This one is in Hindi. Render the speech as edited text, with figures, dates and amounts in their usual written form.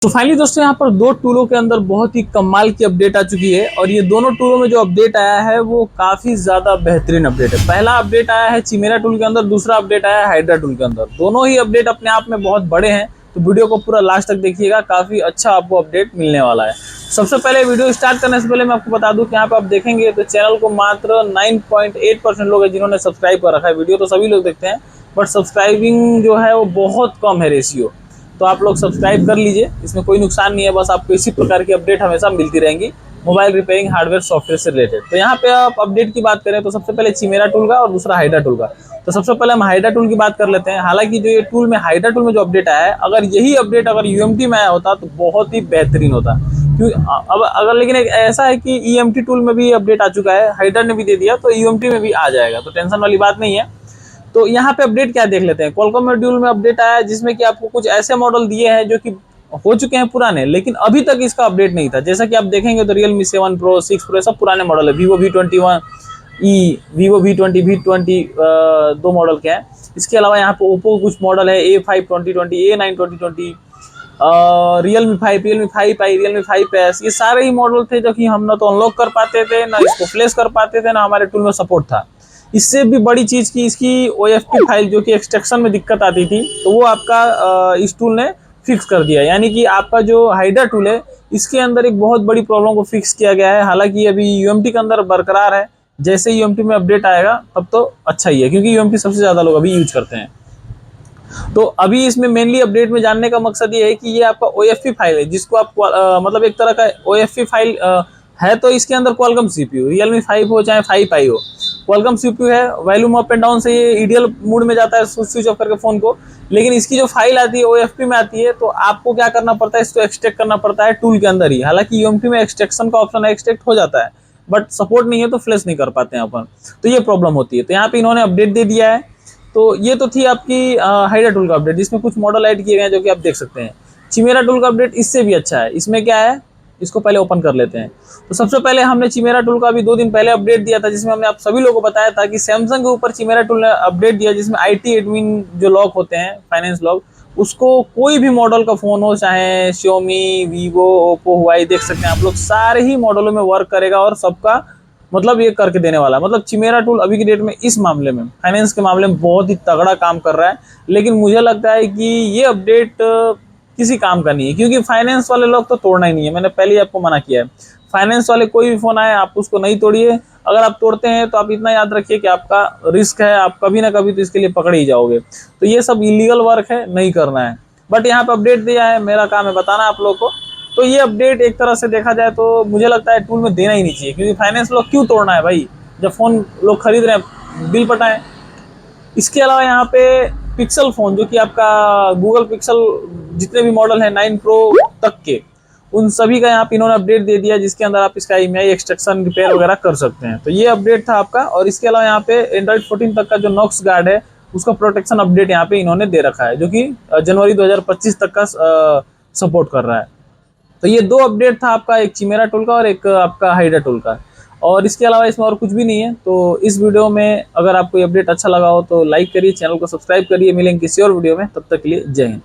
तो फाइनली दोस्तों यहाँ पर दो टूलों के अंदर बहुत ही कमाल की अपडेट आ चुकी है और ये दोनों टूलों में जो अपडेट आया है वो काफी ज्यादा बेहतरीन अपडेट है। पहला अपडेट आया है चिमेरा टूल के अंदर, दूसरा अपडेट आया है हाइड्रा टूल के अंदर। दोनों ही अपडेट अपने आप में बहुत बड़े हैं, तो वीडियो को पूरा लास्ट तक देखिएगा, काफी अच्छा आपको अपडेट मिलने वाला है। सबसे पहले वीडियो स्टार्ट करने से पहले मैं आपको बता दूं कि यहाँ पे आप देखेंगे तो चैनल को मात्र 9.8% लोग हैं जिन्होंने सब्सक्राइब कर रखा है। वीडियो तो सभी लोग देखते हैं बट सब्सक्राइबिंग जो है वो बहुत कम है रेशियो। तो आप लोग सब्सक्राइब कर लीजिए, इसमें कोई नुकसान नहीं है, बस आपको इसी प्रकार की अपडेट हमेशा मिलती रहेंगी मोबाइल रिपेयरिंग हार्डवेयर सॉफ्टवेयर से रिलेटेड। तो यहाँ पे आप अपडेट की बात करें तो सबसे पहले चिमेरा टूल का और दूसरा हाइड्रा टूल का। तो सबसे पहले हम हाइड्रा टूल की बात कर लेते हैं। हालांकि जो ये टूल में हाइड्रा टूल में जो अपडेट आया है, अगर यही अपडेट अगर यूएमटी में आया होता तो बहुत ही बेहतरीन होता। क्योंकि अब अगर लेकिन एक ऐसा है कि ईएमटी टूल में भी अपडेट आ चुका है, हाइड्रा ने भी दे दिया तो ईएमटी में भी आ जाएगा, तो टेंशन वाली बात नहीं है। तो यहाँ पे अपडेट क्या देख लेते हैं। क्वालकॉम मॉड्यूल में अपडेट आया है जिसमें कि आपको कुछ ऐसे मॉडल दिए हैं जो कि हो चुके हैं पुराने, लेकिन अभी तक इसका अपडेट नहीं था। जैसा कि आप देखेंगे तो रियलमी 7 प्रो 6 प्रो सब पुराने मॉडल है। वीवो V21e, वीवो V20 दो मॉडल के हैं। इसके अलावा यहाँ पे ओप्पो कुछ मॉडल है, A5 2020, A9 2020, Realme 5i, Realme 5s, ये सारे ही मॉडल थे जो कि हम ना तो अनलॉक कर पाते थे, ना इसको फ्लैश कर पाते थे, ना हमारे टूल में सपोर्ट था। इससे भी बड़ी चीज़ की इसकी OFP फाइल जो कि एक्सट्रैक्शन में दिक्कत आती थी, तो वो आपका इस टूल ने फिक्स कर दिया। यानी कि आपका जो हाइड्रा टूल है इसके अंदर एक बहुत बड़ी प्रॉब्लम को फिक्स किया गया है। हालांकि अभी यूएमटी के अंदर बरकरार है, जैसे यूएमटी में अपडेट आएगा तब तो अच्छा ही है, क्योंकि यूएमटी सबसे ज़्यादा लोग अभी यूज करते हैं। तो अभी इसमें मेनली अपडेट में जानने का मकसद ये है कि ये आपका OFP फाइल है, जिसको आप मतलब एक तरह का OFP फाइल है। तो इसके अंदर क्वालकॉम सीपीयू, रियलमी 5 हो चाहे 5i हो, क्वालकॉम सीपीयू है। वॉल्यूम अप एंड डाउन से ये ईडीएल मोड में जाता है स्विच ऑफ करके फोन को। लेकिन इसकी जो फाइल आती है OFP में आती है, तो आपको क्या करना पड़ता है, इसको एक्सट्रैक्ट करना पड़ता है टूल के अंदर ही। हालांकि यूएमटी में एक्सट्रैक्शन का ऑप्शन है, एक्सट्रैक्ट हो जाता है, बट सपोर्ट नहीं है तो फ्लैश नहीं कर पाते हैं अपन, तो ये प्रॉब्लम होती है। तो यहाँ पे इन्होंने अपडेट दे दिया है। तो ये तो थी आपकी हाइड्रा टूल का अपडेट, जिसमें कुछ मॉडल ऐड किए गए हैं जो कि आप देख सकते हैं। चिमेरा टूल का अपडेट इससे भी अच्छा है। इसमें क्या है, इसको पहले ओपन कर लेते हैं। तो सबसे पहले हमने चिमेरा टूल का अभी 2 दिन पहले अपडेट दिया था, जिसमें हमने आप सभी लोगों को बताया था कि सैमसंग के ऊपर चिमेरा टूल ने अपडेट दिया, जिसमें IT एडमिन जो लॉक होते हैं, फाइनेंस लॉक, उसको कोई भी मॉडल का फोन हो, चाहे Xiaomi, वीवो, ओप्पो, हुआई, देख सकते हैं आप लोग, सारे ही मॉडलों में वर्क करेगा और सबका मतलब ये करके देने वाला है। मतलब चिमेरा टूल अभी की डेट में इस मामले में, फाइनेंस के मामले में बहुत ही तगड़ा काम कर रहा है। लेकिन मुझे लगता है कि ये अपडेट किसी काम का नहीं है, क्योंकि फाइनेंस वाले लोग तो तोड़ना ही नहीं है। मैंने पहले ही आपको मना किया है, फाइनेंस वाले कोई भी फोन आए आप उसको नहीं तोड़िए। अगर आप तोड़ते हैं तो आप इतना याद रखिए कि आपका रिस्क है, आप कभी ना कभी तो इसके लिए पकड़े ही जाओगे। तो ये सब इलीगल वर्क है, नहीं करना है। बट यहाँ पे अपडेट दिया है, मेरा काम है बताना आप लोग को। तो ये अपडेट एक तरह से देखा जाए तो मुझे लगता है टूल में देना ही नहीं चाहिए, क्योंकि फाइनेंस लोग क्यों तोड़ना है भाई, जब फोन लोग खरीद रहे हैं बिल पटाएं। इसके अलावा यहाँ पे पिक्सल फोन, जो कि आपका गूगल पिक्सल जितने भी मॉडल है 9 प्रो तक के, उन सभी का यहाँ पे इन्होंने अपडेट दे दिया, जिसके अंदर आप इसका EMI एक्सट्रैक्शन रिपेयर वगैरह कर सकते हैं। तो ये अपडेट था आपका। और इसके अलावा यहाँ पे एंड्रॉइड 14 तक का जो नॉक्स गार्ड है उसका प्रोटेक्शन अपडेट यहाँ पे इन्होंने दे रखा है, जो कि जनवरी 2025 तक का सपोर्ट कर रहा है। तो ये 2 अपडेट था आपका, एक चिमेरा टूल का और एक आपका हाइड्रा टूल का। और इसके अलावा इसमें और कुछ भी नहीं है। तो इस वीडियो में अगर आपको ये अपडेट अच्छा लगा हो तो लाइक करिए, चैनल को सब्सक्राइब करिए। मिलेंगे किसी और वीडियो में, तब तक के लिए जय हिंद।